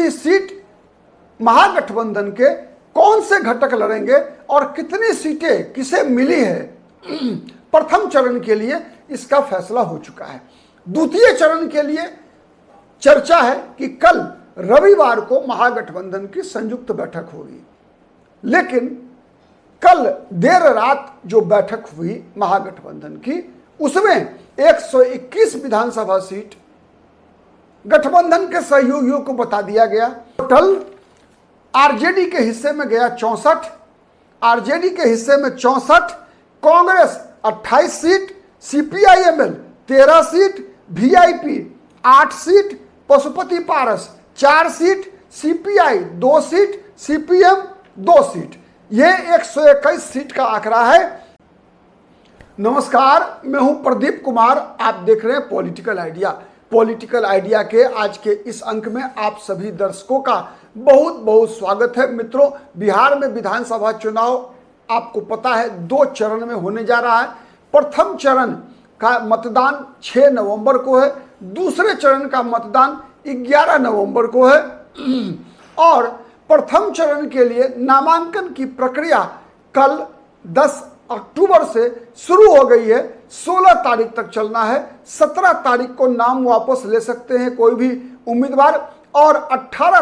सी seat महागठबंधन के कौन से घटक लड़ेंगे और कितनी सीटें किसे मिली है, प्रथम चरण के लिए इसका फैसला हो चुका है। द्वितीय चरण के लिए चर्चा है कि कल रविवार को महागठबंधन की संयुक्त बैठक होगी, लेकिन कल देर रात जो बैठक हुई महागठबंधन की, उसमें 121 विधानसभा सीट गठबंधन के सहयोगियों को बता दिया गया। टोटल आरजेडी के हिस्से में गया 64, आरजेडी के हिस्से में 64, Congress 28 seat, CPIML 13 seat, VIP 8 seat, Pashupati Paras 4 seat, CPI 2 seat, CPM 2 seat. यह 121 सीट का आंकड़ा है। नमस्कार, मैं हूं प्रदीप कुमार, आप देख रहे हैं पॉलिटिकल आइडिया। पॉलिटिकल आइडिया के आज के इस अंक में आप सभी दर्शकों का बहुत बहुत स्वागत है। मित्रों, बिहार में विधानसभा चुनाव आपको पता है 2 चरण में होने जा रहा है। प्रथम चरण का मतदान 6 नवंबर को है, दूसरे चरण का मतदान 11 नवंबर को है और प्रथम चरण के लिए नामांकन की प्रक्रिया कल 10 अक्टूबर से शुरू हो गई है। 16 तारीख तक चलना है। 17 तारीख को नाम वापस ले सकते हैं कोई भी उम्मीदवार और 18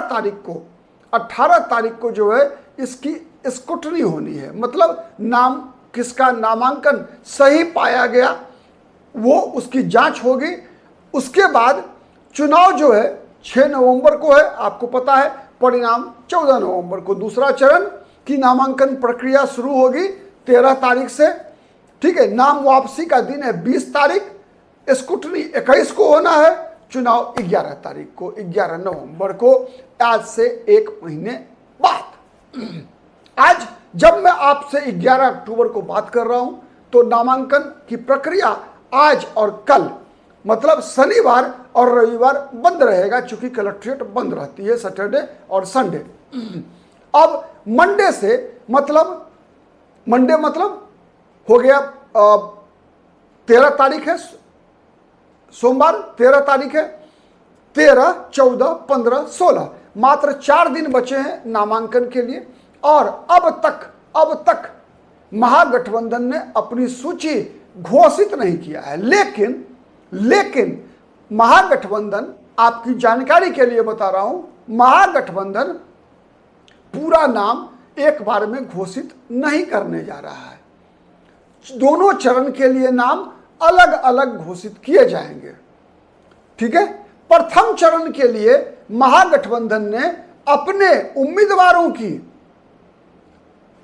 तारीख को जो है इसकी स्क्रूटनी होनी है, मतलब नाम किसका नामांकन सही पाया गया वो उसकी जांच होगी। उसके बाद चुनाव जो है 6 नवंबर को है, आपको पता है, परिणाम 14 नवंबर को। दूसरा चरण की नामांकन प्रक्रिया शुरू होगी 13 तारीख से, ठीक है। नाम वापसी का दिन है 20 तारीख, स्क्रूटनी 21 को होना है, चुनाव 11 तारीख को, 11 नवंबर को, आज से 1 महीने बाद। आज जब मैं आपसे 11 अक्टूबर को बात कर रहा हूं तो नामांकन की प्रक्रिया आज और कल, मतलब शनिवार और रविवार बंद रहेगा, चूंकि कलेक्ट्रेट बंद रहती है सैटरडे और संडे। अब मंडे से मतलब हो गया 13 तारीख है, सोमवार 13 तारीख है, 13, 14, 15, 16, मात्र 4 दिन बचे हैं नामांकन के लिए। और अब तक महागठबंधन ने अपनी सूची घोषित नहीं किया है, लेकिन महागठबंधन, आपकी जानकारी के लिए बता रहा हूं, महागठबंधन पूरा नाम एक बार में घोषित नहीं करने जा रहा है। दोनों चरण के लिए नाम अलग अलग घोषित किए जाएंगे, ठीक है। प्रथम चरण के लिए महागठबंधन ने अपने उम्मीदवारों की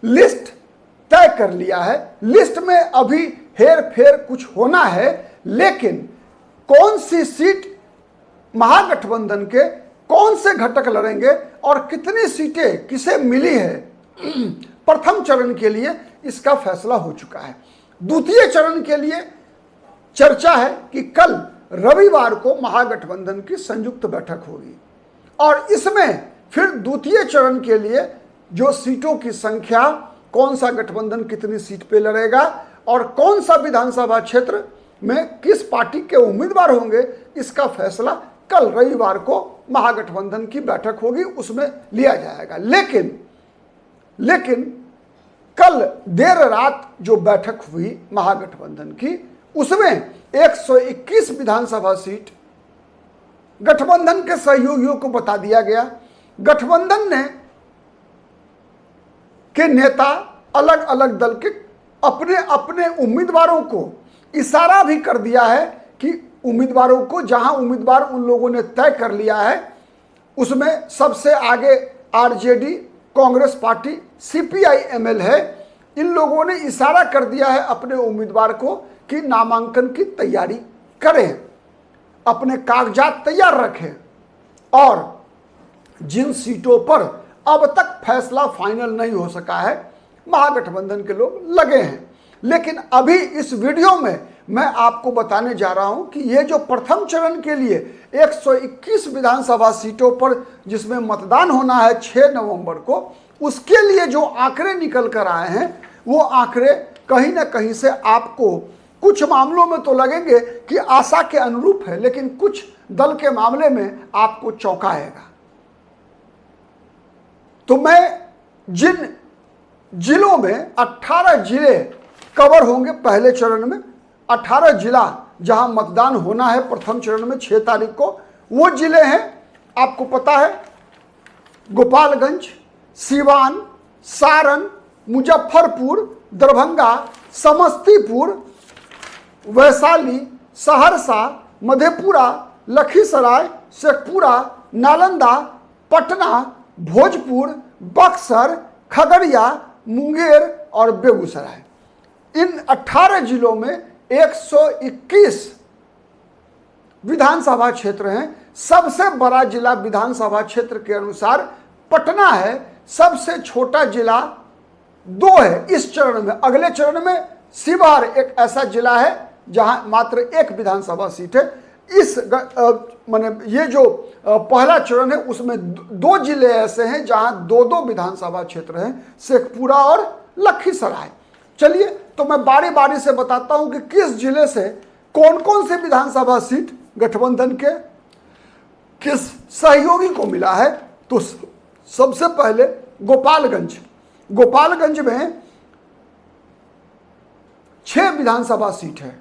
लिस्ट तय कर लिया है। लिस्ट में अभी हेर फेर कुछ होना है, लेकिन कौन सी सीट महागठबंधन के कौन से घटक लड़ेंगे और कितनी सीटें किसे मिली है, प्रथम चरण के लिए इसका फैसला हो चुका है। द्वितीय चरण के लिए चर्चा है कि कल रविवार को महागठबंधन की संयुक्त बैठक होगी और इसमें फिर द्वितीय चरण के लिए जो सीटों की संख्या, कौन सा गठबंधन कितनी सीट पे लड़ेगा और कौन सा विधानसभा क्षेत्र में किस पार्टी के उम्मीदवार होंगे, इसका फैसला कल रविवार को महागठबंधन की बैठक होगी, उसमें लिया जाएगा। लेकिन कल देर रात जो बैठक हुई महागठबंधन की, उसमें 121 विधानसभा सीट गठबंधन के सहयोगियों को बता दिया गया। गठबंधन के नेता अलग अलग दल के अपने अपने उम्मीदवारों को इशारा भी कर दिया है कि उम्मीदवारों को, जहां उम्मीदवार उन लोगों ने तय कर लिया है, उसमें सबसे आगे आरजेडी, कांग्रेस पार्टी, सीपीआईएमएल है। इन लोगों ने इशारा कर दिया है अपने उम्मीदवार को कि नामांकन की तैयारी करें, अपने कागजात तैयार रखें और जिन सीटों पर अब तक फैसला फाइनल नहीं हो सका है, महागठबंधन के लोग लगे हैं। लेकिन अभी इस वीडियो में मैं आपको बताने जा रहा हूं कि ये जो प्रथम चरण के लिए 121 विधानसभा सीटों पर जिसमें मतदान होना है 6 नवंबर को, उसके लिए जो आंकड़े निकल कर आए हैं, वो आंकड़े कहीं ना कहीं से आपको कुछ मामलों में तो लगेंगे कि आशा के अनुरूप है, लेकिन कुछ दल के मामले में आपको चौंकाएगा। तो मैं जिन जिलों में 18 जिले कवर होंगे पहले चरण में, 18 जिला जहां मतदान होना है प्रथम चरण में 6 तारीख को, वो जिले हैं आपको पता है गोपालगंज, सीवान, सारण, मुजफ्फरपुर, दरभंगा, समस्तीपुर, वैशाली, सहरसा, मधेपुरा, लखीसराय, शेखपुरा, नालंदा, पटना, भोजपुर, बक्सर, खगड़िया, मुंगेर और बेगूसराय। इन 18 जिलों में 121 विधानसभा क्षेत्र हैं। सबसे बड़ा जिला विधानसभा क्षेत्र के अनुसार पटना है, सबसे छोटा जिला 2 है इस चरण में। अगले चरण में शिवहर एक ऐसा जिला है जहां मात्र 1 विधानसभा सीट है। इस माने ये जो पहला चरण है उसमें 2 जिले ऐसे हैं जहां 2-2 विधानसभा क्षेत्र हैं, शेखपुरा और लखीसराय। चलिए तो मैं बारी बारी से बताता हूं कि किस जिले से कौन कौन से विधानसभा सीट गठबंधन के किस सहयोगी को मिला है। तो सबसे पहले गोपालगंज में 6 विधानसभा सीट है।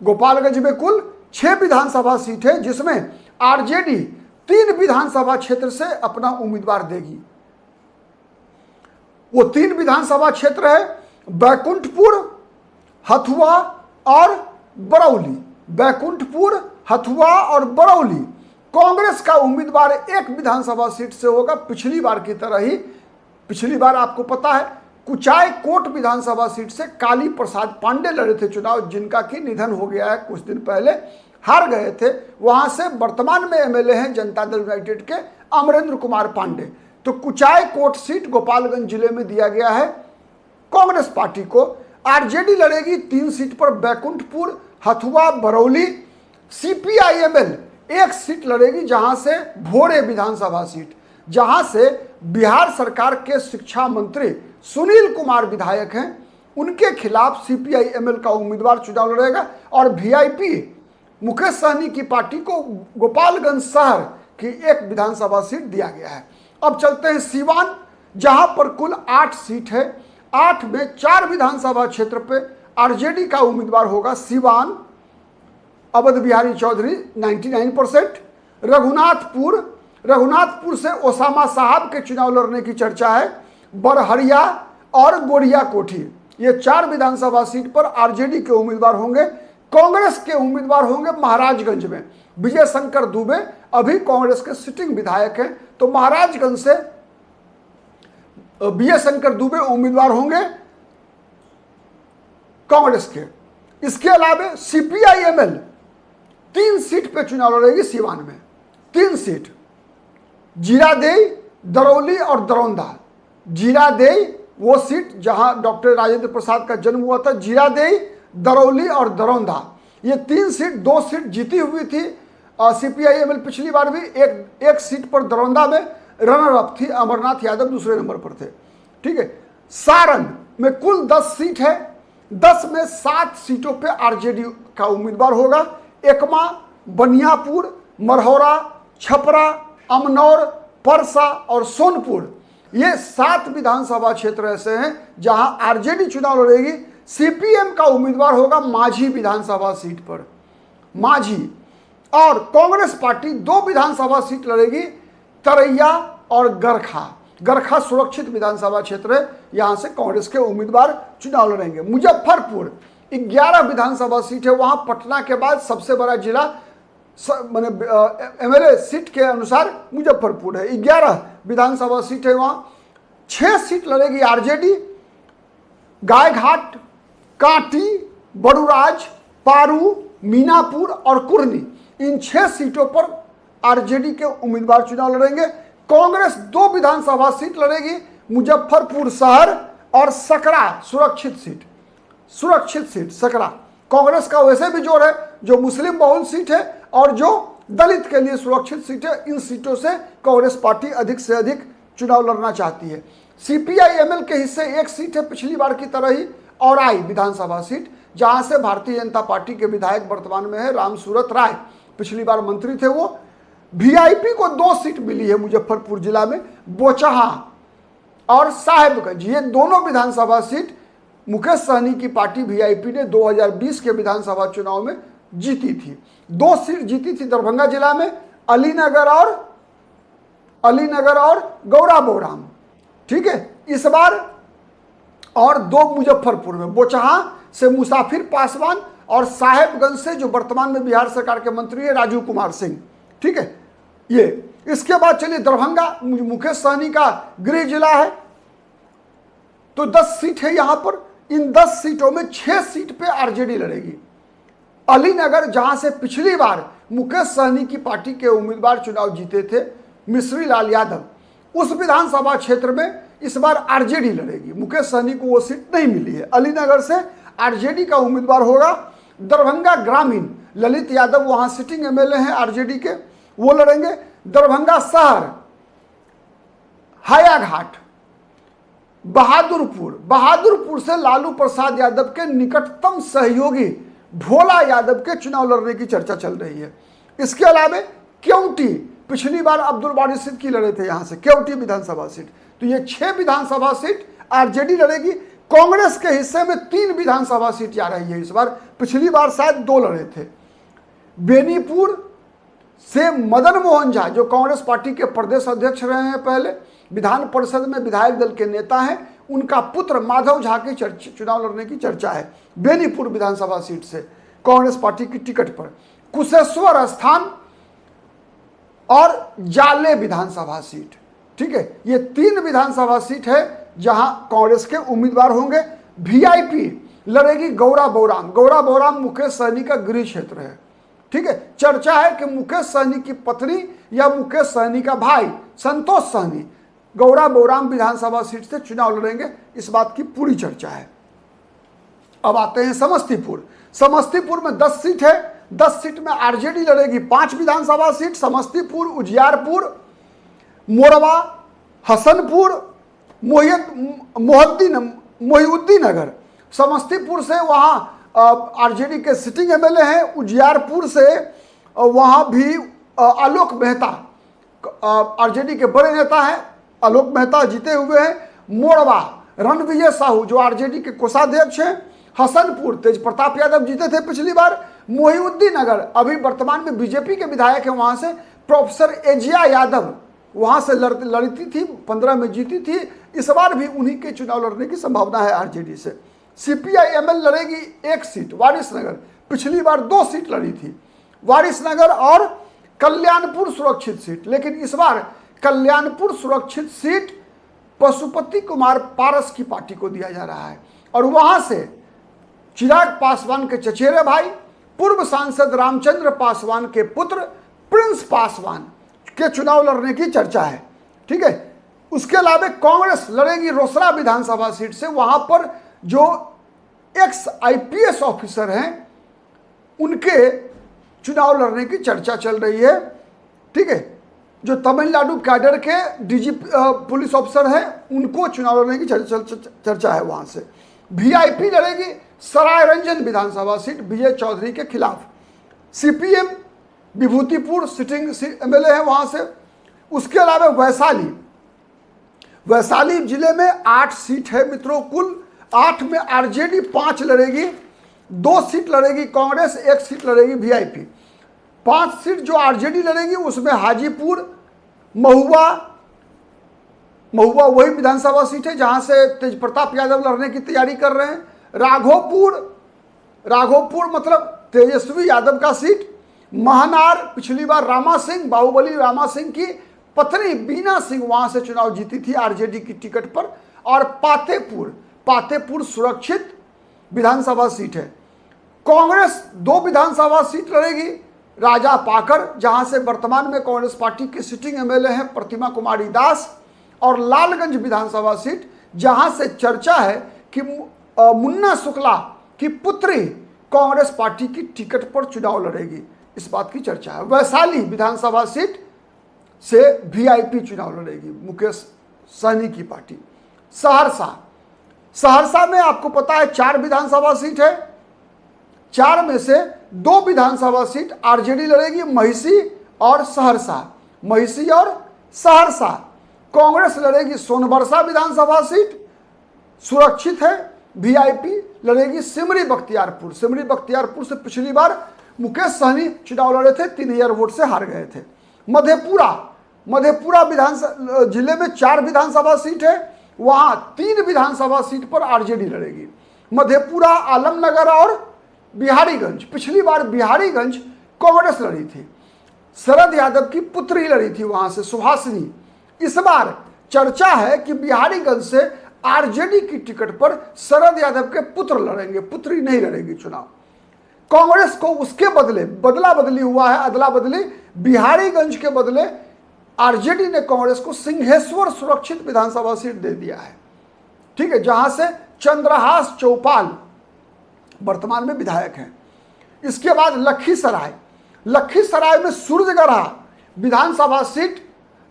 गोपालगंज में कुल 6 विधानसभा सीट है, जिसमें आरजेडी 3 विधानसभा क्षेत्र से अपना उम्मीदवार देगी। वो 3 विधानसभा क्षेत्र है बैकुंठपुर, हथुआ और बरौली। बैकुंठपुर, हथुआ और बरौली। कांग्रेस का उम्मीदवार 1 विधानसभा सीट से होगा, पिछली बार की तरह ही। पिछली बार आपको पता है कुचाई कोट विधानसभा सीट से काली प्रसाद पांडे लड़े थे चुनाव, जिनका कि निधन हो गया है कुछ दिन पहले, हार गए थे। वहां से वर्तमान में एमएलए हैं जनता दल यूनाइटेड के अमरेंद्र कुमार पांडे। तो कुचाई कोट सीट गोपालगंज जिले में दिया गया है कांग्रेस पार्टी को। आरजेडी लड़ेगी 3 सीट पर, बैकुंठपुर, हथुआ, बरौली। सीपीआईएमएल 1 सीट लड़ेगी, जहां से भोरे विधानसभा सीट, जहां से बिहार सरकार के शिक्षा मंत्री सुनील कुमार विधायक हैं, उनके खिलाफ सीपीआईएमएल का उम्मीदवार चुनाव लड़ेगा। और वीआईपी मुकेश सहनी की पार्टी को गोपालगंज शहर की 1 विधानसभा सीट दिया गया है। अब चलते हैं सीवान, जहां पर कुल 8 सीट है। 8 में 4 विधानसभा क्षेत्र पे आरजेडी का उम्मीदवार होगा सीवान, अवध बिहारी चौधरी 99%। रघुनाथपुर से ओसामा साहब के चुनाव लड़ने की चर्चा है। बरहरिया और गोरिया कोठी, ये 4 विधानसभा सीट पर आरजेडी के उम्मीदवार होंगे। कांग्रेस के उम्मीदवार होंगे महाराजगंज में विजय शंकर दुबे, अभी कांग्रेस के सिटिंग विधायक हैं। तो महाराजगंज से विजय शंकर दुबे उम्मीदवार होंगे कांग्रेस के। इसके अलावा सीपीआईएमएल 3 सीट पे चुनाव लड़ेगी सीवान में। 3 सीट, जीरादेई, दरौली और दरौंदा। जीरादेई वो सीट जहां डॉक्टर राजेंद्र प्रसाद का जन्म हुआ था, जीरादेई, दरौली और दरौंदा। ये 3 सीट, 2 सीट जीती हुई थी सीपीआईएमएल पिछली बार भी। एक सीट पर दरौंदा में रनर अप थी, अमरनाथ यादव दूसरे नंबर पर थे। ठीक है। सारण में कुल 10 सीट है। 10 में 7 सीटों पे आरजेडी का उम्मीदवार होगा। एकमा, बनियापुर, मरहौरा, छपरा, अमनौर, परसा और सोनपुर, ये 7 विधानसभा क्षेत्र ऐसे हैं जहां आरजेडी चुनाव लड़ेगी। सीपीएम का उम्मीदवार होगा माझी विधानसभा सीट पर, माझी। और कांग्रेस पार्टी 2 विधानसभा सीट लड़ेगी, तरैया और गरखा सुरक्षित विधानसभा क्षेत्र है, यहां से कांग्रेस के उम्मीदवार चुनाव लड़ेंगे। मुजफ्फरपुर 11 विधानसभा सीट है, वहां पटना के बाद सबसे बड़ा जिला माने एमएलए सीट के अनुसार मुजफ्फरपुर है। 11 विधानसभा सीट है, वहां 6 सीट लड़ेगी आरजेडी। गायघाट, कांटी, बड़ूराज, पारू, मीनापुर और कुर्नी, इन 6 सीटों पर आरजेडी के उम्मीदवार चुनाव लड़ेंगे। कांग्रेस 2 विधानसभा सीट लड़ेगी, मुजफ्फरपुर शहर और सकरा सुरक्षित सीट सकरा। कांग्रेस का वैसे भी जोर है, जो मुस्लिम बहुल सीट है और जो दलित के लिए सुरक्षित सीट है, इन सीटों से कांग्रेस पार्टी अधिक से अधिक चुनाव लड़ना चाहती है। सीपीआईएमएल के हिस्से 1 सीट है पिछली बार की तरह ही, औराई विधानसभा सीट, जहां से भारतीय जनता पार्टी के विधायक वर्तमान में है रामसूरत राय, पिछली बार मंत्री थे वो। वीआईपी को 2 सीट मिली है मुजफ्फरपुर जिला में, बोचहा और साहेबगंज, ये दोनों विधानसभा सीट मुकेश सहनी की पार्टी वीआईपी ने 2020 के विधानसभा चुनाव में जीती थी। 2 सीट जीती थी दरभंगा जिला में, अलीनगर और गौरा बौराम, ठीक है। इस बार और 2 मुजफ्फरपुर में, बोचहा से मुसाफिर पासवान और साहेबगंज से जो वर्तमान में बिहार सरकार के मंत्री है राजू कुमार सिंह, ठीक है। ये इसके बाद चलिए दरभंगा मुकेश सहनी का गृह जिला है, तो 10 सीट है यहां पर। इन 10 सीटों में 6 सीट पे आरजेडी लड़ेगी। अलीनगर, जहां से पिछली बार मुकेश सहनी की पार्टी के उम्मीदवार चुनाव जीते थे मिश्री लाल यादव, उस विधानसभा क्षेत्र में इस बार आरजेडी लड़ेगी। मुकेश सहनी को वो सीट नहीं मिली है। अलीनगर से आरजेडी का उम्मीदवार होगा। दरभंगा ग्रामीण, ललित यादव वहां सिटिंग एमएलए हैं आरजेडी के, वो लड़ेंगे। दरभंगा शहर, हायाघाट, बहादुरपुर से लालू प्रसाद यादव के निकटतम सहयोगी भोला यादव के चुनाव लड़ने की चर्चा चल रही है। इसके अलावा केवटी, पिछली बार अब्दुल बारी सिद्दीकी लड़े थे यहां से, केवटी विधानसभा सीट। तो ये 6 विधानसभा सीट आरजेडी लड़ेगी। कांग्रेस के हिस्से में 3 विधानसभा सीट जा रही है इस बार, पिछली बार शायद 2 लड़े थे। बेनीपुर से मदन मोहन झा, जो कांग्रेस पार्टी के प्रदेश अध्यक्ष रहे हैं पहले, विधान परिषद में विधायक दल के नेता हैं, उनका पुत्र माधव झा की चुनाव लड़ने की चर्चा है बेनीपुर विधानसभा सीट से कांग्रेस पार्टी की टिकट पर। कुशेश्वर स्थान और जाले विधानसभा सीट, ठीक है। ये 3 विधानसभा सीट है जहां कांग्रेस के उम्मीदवार होंगे। वीआईपी लड़ेगी गौरा बौराम मुकेश सहनी का गृह क्षेत्र है, ठीक है। चर्चा है कि मुकेश सहनी की पत्नी या मुकेश सहनी का भाई संतोष सहनी गौरा बौराम विधानसभा सीट से चुनाव लड़ेंगे, इस बात की पूरी चर्चा है। अब आते हैं समस्तीपुर में 10 सीट है। 10 सीट में आरजेडी लड़ेगी 5 विधानसभा सीट। समस्तीपुर, उजियारपुर, मोरवा, हसनपुर, मोहिउद्दीन नगर। समस्तीपुर से वहाँ आरजेडी के सिटिंग एमएलए हैं। उजियारपुर से वहाँ भी आलोक मेहता आरजेडी के बड़े नेता हैं, आलोक मेहता जीते हुए हैं। मोरवा रणविजय साहू जो आरजेडी के कोषाध्यक्ष हैं। हसनपुर तेज प्रताप यादव जीते थे पिछली बार। मोहिउद्दीन नगर अभी वर्तमान में बीजेपी के विधायक हैं, वहां से प्रोफेसर एजिया यादव वहां से लड़ती थी, 15 में जीती थी। इस बार भी उन्हीं के चुनाव लड़ने की संभावना है आरजेडी से। सीपीआईएमएल लड़ेगी 1 सीट वारिसनगर, पिछली बार 2 सीट लड़ी थी, वारिसनगर और कल्याणपुर सुरक्षित सीट। लेकिन इस बार कल्याणपुर सुरक्षित सीट पशुपति कुमार पारस की पार्टी को दिया जा रहा है और वहां से चिराग पासवान के चचेरे भाई पूर्व सांसद रामचंद्र पासवान के पुत्र प्रिंस पासवान के चुनाव लड़ने की चर्चा है, ठीक है। उसके अलावा कांग्रेस लड़ेगी रोसड़ा विधानसभा सीट से। वहां पर जो एक्स आईपीएस ऑफिसर हैं उनके चुनाव लड़ने की चर्चा चल रही है, ठीक है। जो तमिलनाडु कैडर के डीजीपी पुलिस ऑफिसर हैं उनको चुनाव लड़ने की चर्चा है वहां से। वीआईपी लड़ेगी सरायरंजन विधानसभा सीट विजय चौधरी के खिलाफ। सीपीएम विभूतिपुर सिटिंग एमएलए है वहां से। उसके अलावा वैशाली जिले में 8 सीट है मित्रों, कुल 8 में आरजेडी 5 लड़ेगी, 2 सीट लड़ेगी कांग्रेस, 1 सीट लड़ेगी वीआईपी। 5 सीट जो आरजेडी लड़ेगी उसमें हाजीपुर, महुआ वही विधानसभा सीट है जहां से तेज प्रताप यादव लड़ने की तैयारी कर रहे हैं। राघोपुर मतलब तेजस्वी यादव का सीट। महनार पिछली बार बाहुबली रामा सिंह की पत्नी बीना सिंह वहां से चुनाव जीती थी आरजेडी की टिकट पर। और पातेपुर सुरक्षित विधानसभा सीट है। कांग्रेस 2 विधानसभा सीट लड़ेगी, राजा पाकर जहां से वर्तमान में कांग्रेस पार्टी की सिटिंग एमएलए हैं प्रतिमा कुमारी दास, और लालगंज विधानसभा सीट जहां से चर्चा है कि मुन्ना शुक्ला की पुत्री कांग्रेस पार्टी की टिकट पर चुनाव लड़ेगी, इस बात की चर्चा है। वैशाली विधानसभा सीट से वीआईपी चुनाव लड़ेगी मुकेश सहनी की पार्टी। सहरसा में आपको पता है 4 विधानसभा सीट है, 4 में से 2 विधानसभा सीट आरजेडी लड़ेगी, महिषी और सहरसा। कांग्रेस लड़ेगी सोनबरसा विधानसभा सीट, सुरक्षित है। वीआईपी लड़ेगी सिमरी बख्तियारपुर। सिमरी बख्तियारपुर से पिछली बार मुकेश सहनी चुनाव लड़े थे, 3000 वोट से हार गए थे। मधेपुरा विधानसभा जिले में 4 विधानसभा सीट है, वहां 3 विधानसभा सीट पर आरजेडी लड़ेगी। मधेपुरा, आलमनगर और बिहारीगंज। पिछली बार बिहारीगंज कांग्रेस लड़ी थी, शरद यादव की पुत्री लड़ी थी वहां से, सुभाषिनी। इस बार चर्चा है कि बिहारीगंज से आरजेडी की टिकट पर शरद यादव के पुत्र लड़ेंगे, पुत्री नहीं लड़ेगी चुनाव। कांग्रेस को उसके बदले बदला बदली हुआ है, अदला बदली। बिहारीगंज के बदले आरजेडी ने कांग्रेस को सिंहेश्वर सुरक्षित विधानसभा सीट दे दिया है, ठीक है, जहां से चंद्रहास चौपाल वर्तमान में विधायक हैं। इसके बाद लखीसराय में सूरजगढ़ा विधानसभा सीट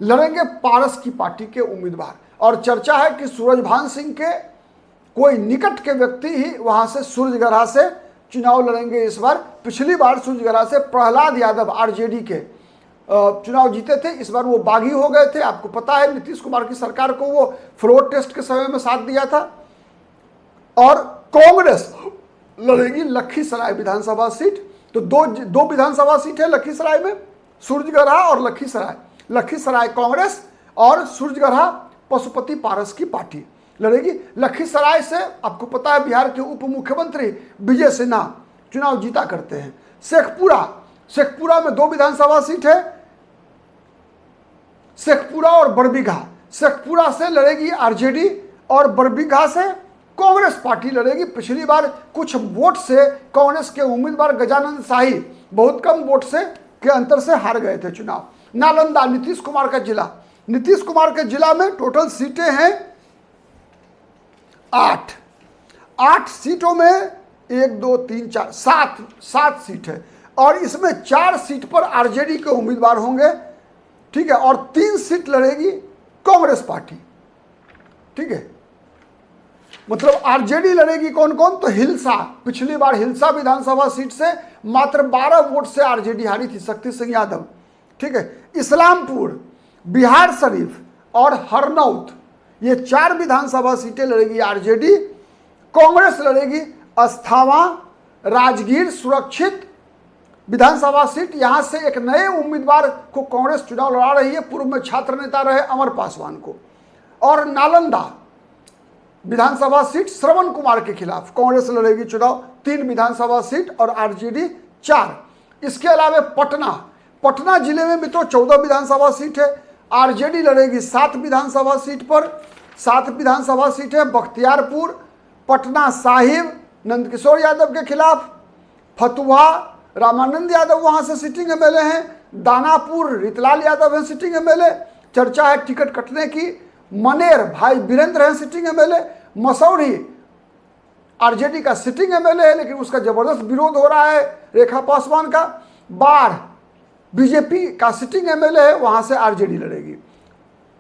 लड़ेंगे पारस की पार्टी के उम्मीदवार, और चर्चा है कि सूरजभान सिंह के कोई निकट के व्यक्ति ही वहां से सूरजगढ़ा से चुनाव लड़ेंगे इस बार। पिछली बार सूरजगढ़ा से प्रहलाद यादव आरजेडी के चुनाव जीते थे, इस बार वो बागी हो गए थे। आपको पता है नीतीश कुमार की सरकार को वो फ्लोर टेस्ट के समय में साथ दिया था। और कांग्रेस लड़ेगी लखीसराय विधानसभा सीट। तो दो विधानसभा सीट है लखीसराय में, सूरजगढ़ा और लखीसराय। लखीसराय कांग्रेस और सूरजगढ़ा पशुपति पारस की पार्टी लड़ेगी। लखीसराय से आपको पता है बिहार के उप मुख्यमंत्री विजय सिन्हा चुनाव जीता करते हैं। शेखपुरा में 2 विधानसभा सीट है, शेखपुरा और बरबीघा। शेखपुरा से लड़ेगी आरजेडी और बरबीघा से कांग्रेस पार्टी लड़ेगी। पिछली बार कुछ वोट से कांग्रेस के उम्मीदवार गजानंद शाही बहुत कम वोट से के अंतर से हार गए थे चुनाव। नालंदा नीतीश कुमार का जिला, नीतीश कुमार के जिला में टोटल सीटें हैं 8 सीटों में 1 2 3 4 7 सीट है, और इसमें 4 सीट पर आरजेडी के उम्मीदवार होंगे, ठीक है, और 3 सीट लड़ेगी कांग्रेस पार्टी, ठीक है। मतलब आरजेडी लड़ेगी कौन कौन, तो हिलसा, पिछली बार हिलसा विधानसभा सीट से मात्र 12 वोट से आरजेडी हारी थी, शक्ति सिंह यादव, ठीक है। इस्लामपुर, बिहार शरीफ और हरनौत, ये 4 विधानसभा सीटें लड़ेगी आरजेडी। कांग्रेस लड़ेगी अस्थावा, राजगीर सुरक्षित विधानसभा सीट। यहां से एक नए उम्मीदवार को कांग्रेस चुनाव लड़ा रही है, पूर्व में छात्र नेता रहे अमर पासवान को। और नालंदा विधानसभा सीट श्रवण कुमार के खिलाफ कांग्रेस लड़ेगी चुनाव, 3 विधानसभा सीट और आरजेडी 4। इसके अलावा पटना जिले में भी तो 14 विधानसभा सीट है, आरजेडी लड़ेगी 7 विधानसभा सीट पर। 7 विधानसभा सीट है बख्तियारपुर, पटना साहिब नंदकिशोर यादव के खिलाफ, फतुहा रामानंद यादव वहां से सिटिंग एमएलए हैं, दानापुर रितलाल यादव हैं सिटिंग एमएलए, चर्चा है टिकट कटने की। मनेर भाई वीरेंद्र हैं सिटिंग एमएलए। मसौढ़ी आरजेडी का सिटिंग एमएलए है, लेकिन उसका जबरदस्त विरोध हो रहा है रेखा पासवान का। बाढ़ बीजेपी का सिटिंग एमएलए है, वहां से आरजेडी लड़ेगी।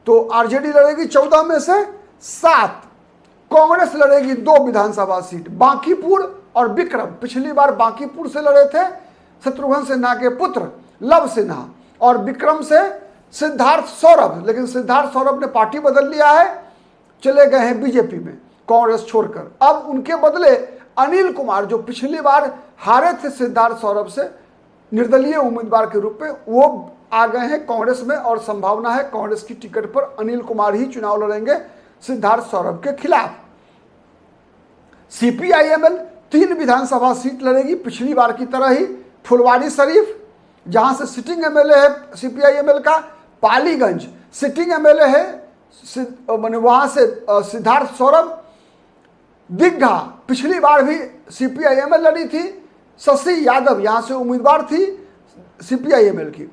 तो आरजेडी लड़ेगी 14 में से 7। कांग्रेस लड़ेगी 2 विधानसभा सीट, बांकीपुर और विक्रम। पिछली बार बांकीपुर से लड़े थे शत्रुघ्न सिन्हा के पुत्र लव सिन्हा, और विक्रम से सिद्धार्थ सौरभ, लेकिन सिद्धार्थ सौरभ ने पार्टी बदल लिया है, चले गए हैं बीजेपी में कांग्रेस छोड़कर। अब उनके बदले अनिल कुमार, जो पिछली बार हारे थे सिद्धार्थ सौरभ से निर्दलीय उम्मीदवार के रूप में, वो आ गए हैं कांग्रेस में, और संभावना है कांग्रेस की टिकट पर अनिल कुमार ही चुनाव लड़ेंगे सिद्धार्थ सौरभ के खिलाफ। सीपीआईएमएल 3 विधानसभा सीट लड़ेगी पिछली बार की तरह ही। फुलवारी शरीफ जहां से सिटिंग एमएलए है सीपीआईएमएल का, पालीगंज सिटिंग एमएलए है मैंने वहां से सिद्धार्थ सौरभ। दिग्घा पिछली बार भी सीपीआईएमएल लड़ी थी, शशि यादव यहां से उम्मीदवार थी सीपीआईएमएल की।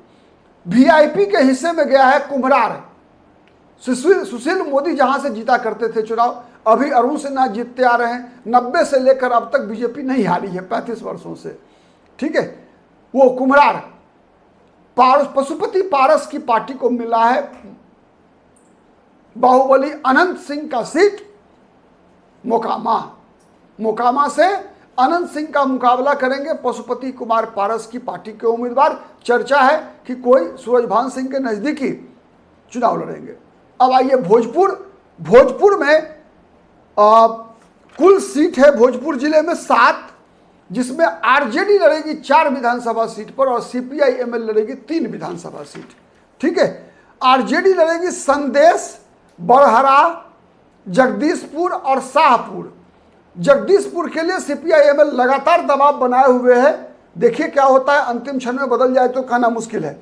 वीआईपी के हिस्से में गया है कुम्हरार, सुशील मोदी जहां से जीता करते थे चुनाव, अभी अरुण सिन्हा जीतते आ रहे हैं। 90 से लेकर अब तक बीजेपी नहीं हारी है 35 वर्षों से, ठीक है। वो कुम्हरार पशुपति पारस की पार्टी को मिला है बाहुबली अनंत सिंह का सीट मोकामा से अनंत सिंह का मुकाबला करेंगे पशुपति कुमार पारस की पार्टी के उम्मीदवार। चर्चा है कि कोई सूरजभान सिंह के नजदीकी चुनाव लड़ेंगे। अब आइए भोजपुर। भोजपुर में कुल सीट है भोजपुर जिले में 7, जिसमें आरजेडी लड़ेगी 4 विधानसभा सीट पर और सीपीआई-एमएल लड़ेगी 3 विधानसभा सीट। ठीक है, आरजेडी लड़ेगी संदेश, बड़हरा, जगदीशपुर और शाहपुर। जगदीशपुर के लिए सीपीआई-एमएल लगातार दबाव बनाए हुए है। देखिए क्या होता है, अंतिम क्षण में बदल जाए तो कहना मुश्किल है,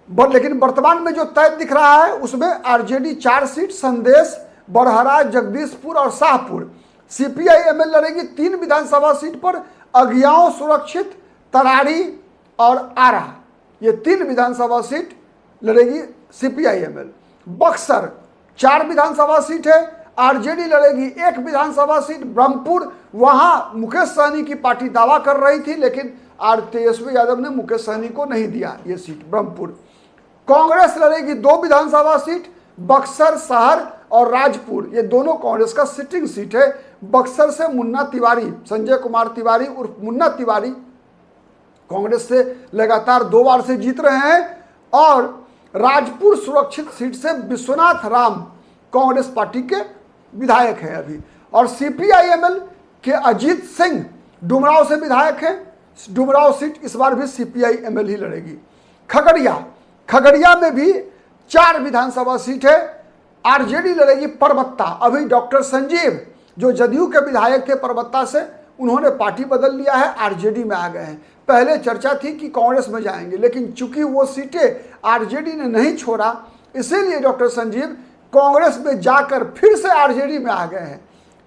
लेकिन वर्तमान में जो तय दिख रहा है उसमें आरजेडी 4 सीट, संदेश, बड़हरा, जगदीशपुर और शाहपुर। सीपीआई-एमएल लड़ेगी 3 विधानसभा सीट पर, अगियाओं, सुरक्षित, तरारी और आरा, ये 3 विधानसभा सीट लड़ेगी सीपीआई-एमएल। बक्सर 4 विधानसभा सीट है, आरजेडी लड़ेगी 1 विधानसभा सीट। ब्रह्मपुर, वहां मुकेश सहनी की पार्टी दावा कर रही थी, लेकिन तेजस्वी यादव ने मुकेश सहनी को नहीं दिया ये सीट ब्रह्मपुर। कांग्रेस लड़ेगी 2 विधानसभा सीट, बक्सर शहर और राजपुर, ये दोनों कांग्रेस का सिटिंग सीट है। बक्सर से मुन्ना तिवारी, संजय कुमार तिवारी उर्फ मुन्ना तिवारी कांग्रेस से लगातार 2 बार से जीत रहे हैं, और राजपुर सुरक्षित सीट से विश्वनाथ राम कांग्रेस पार्टी के विधायक हैं अभी, और सीपीआई-एमएल के अजीत सिंह डुमराव से विधायक हैं। डुमराव सीट इस बार भी सीपीआई-एमएल ही लड़ेगी। खगड़िया में भी 4 विधानसभा सीट है, आरजेडी लड़ेगी परबत्ता। अभी डॉक्टर संजीव जो जदयू के विधायक थे परबत्ता से, उन्होंने पार्टी बदल लिया है, आरजेडी में आ गए हैं। पहले चर्चा थी कि कांग्रेस में जाएंगे, लेकिन चूंकि वो सीटें आरजेडी ने नहीं छोड़ा, इसीलिए डॉक्टर संजीव कांग्रेस में जाकर फिर से आरजेडी में आ गए हैं।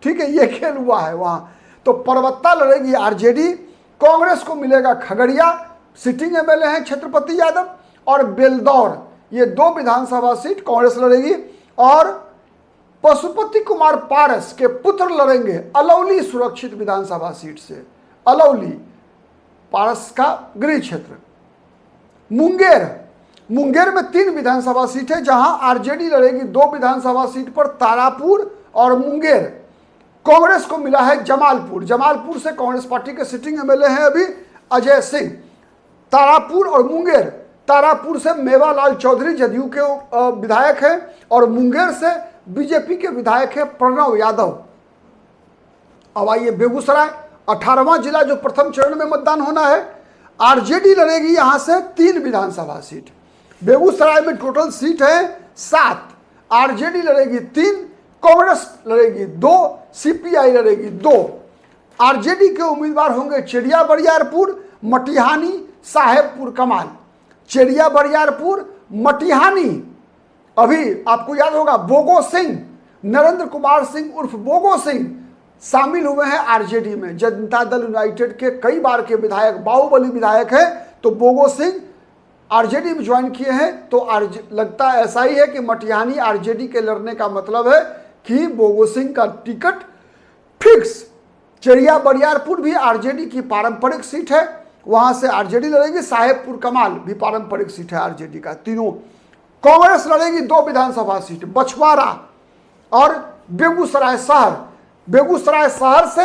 ठीक है, ये खेल हुआ है वहां। तो परबत्ता लड़ेगी आरजेडी, कांग्रेस को मिलेगा खगड़िया, सिटिंग एमएलए हैं छत्रपति यादव, और बेलदौर, ये 2 विधानसभा सीट कांग्रेस लड़ेगी। और पशुपति कुमार पारस के पुत्र लड़ेंगे अलौली सुरक्षित विधानसभा सीट से, अलौली पारस का गृह क्षेत्र। मुंगेर में 3 विधानसभा सीट है, जहां आरजेडी लड़ेगी 2 विधानसभा सीट पर, तारापुर और मुंगेर। कांग्रेस को मिला है जमालपुर से कांग्रेस पार्टी के सिटिंग एमएलए हैं अभी अजय सिंह। तारापुर और मुंगेर, तारापुर से मेवालाल चौधरी जदयू के विधायक हैं, और मुंगेर से बीजेपी के विधायक हैं प्रणव यादव। अब आइए बेगूसराय, 18वां जिला जो प्रथम चरण में मतदान होना है, आरजेडी लड़ेगी यहां से 3 विधानसभा सीट। बेगूसराय में टोटल सीट है 7, आरजेडी लड़ेगी 3, कांग्रेस लड़ेगी 2, सीपीआई लड़ेगी 2। आरजेडी के उम्मीदवार होंगे चेरिया बरियारपुर, मटिहानी, साहेबपुर कमाल। चेरिया बरियारपुर, मटिहानी, अभी आपको याद होगा बोगो सिंह, नरेंद्र कुमार सिंह उर्फ बोगो सिंह शामिल हुए हैं आरजेडी में। जनता दल यूनाइटेड के कई बार के विधायक, बाहुबली विधायक हैं, तो बोगो सिंह आरजेडी में ज्वाइन किए हैं। तो लगता ऐसा ही है कि मटिहानी आरजेडी के लड़ने का मतलब है कि बोगो सिंह का टिकट फिक्स। चेरिया बरियारपुर भी आरजेडी की पारंपरिक सीट है, वहां से आरजेडी लड़ेगी। साहेबपुर कमाल भी पारंपरिक सीट है आरजेडी का, तीनों। कांग्रेस लड़ेगी 2 विधानसभा सीट, बछवाड़ा और बेगूसराय शहर। बेगूसराय शहर से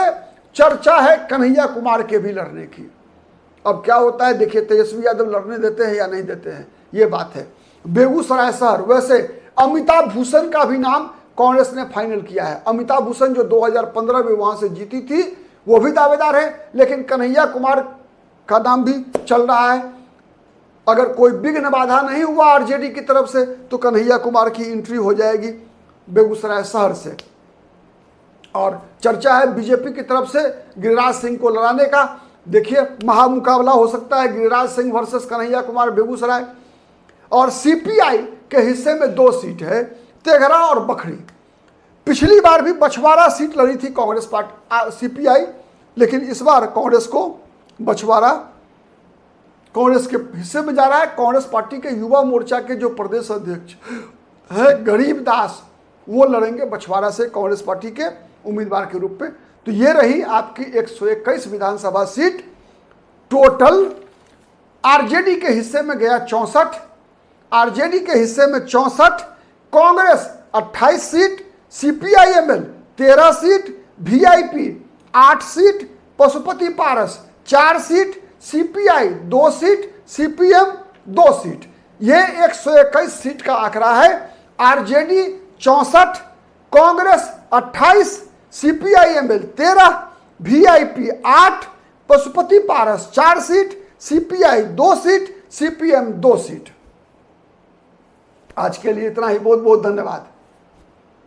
चर्चा है कन्हैया कुमार के भी लड़ने की। अब क्या होता है देखिए, तेजस्वी यादव लड़ने देते हैं या नहीं देते हैं, ये बात है। बेगूसराय शहर, वैसे अमिताभ भूषण का भी नाम कांग्रेस ने फाइनल किया है। अमिताभ भूषण जो 2015 में वहां से जीती थी, वो भी दावेदार है, लेकिन कन्हैया कुमार का नाम भी चल रहा है। अगर कोई विघ्न बाधा नहीं हुआ आरजेडी की तरफ से, तो कन्हैया कुमार की एंट्री हो जाएगी बेगूसराय शहर से। और चर्चा है बीजेपी की तरफ से गिरिराज सिंह को लड़ाने का। देखिए महामुकाबला हो सकता है गिरिराज सिंह वर्सेस कन्हैया कुमार बेगूसराय। और सीपीआई के हिस्से में 2 सीट है, तेघरा और बखरी। पिछली बार भी बछवाड़ा सीट लड़ी थी कांग्रेस पार्टी सीपीआई, लेकिन इस बार कांग्रेस को बछवाड़ा कांग्रेस के हिस्से में जा रहा है। कांग्रेस पार्टी के युवा मोर्चा के जो प्रदेश अध्यक्ष है गरीब दास, वो लड़ेंगे बछवाड़ा से कांग्रेस पार्टी के उम्मीदवार के रूप में। तो ये रही आपकी 121 विधानसभा सीट। टोटल आरजेडी के हिस्से में गया 64, आरजेडी के हिस्से में 64, Congress 28 seat, CPIML 13 seat, VIP 8 seat, Pashupati Paras 4 seat, CPI 2 seat, CPM 2 seat. ये 121 सीट का आंकड़ा है। RJD 64, Congress 28, CPIML 13, VIP 8, Pashupati Paras 4 seat, CPI 2 seat, CPM 2 seat. आज के लिए इतना ही। बहुत बहुत धन्यवाद।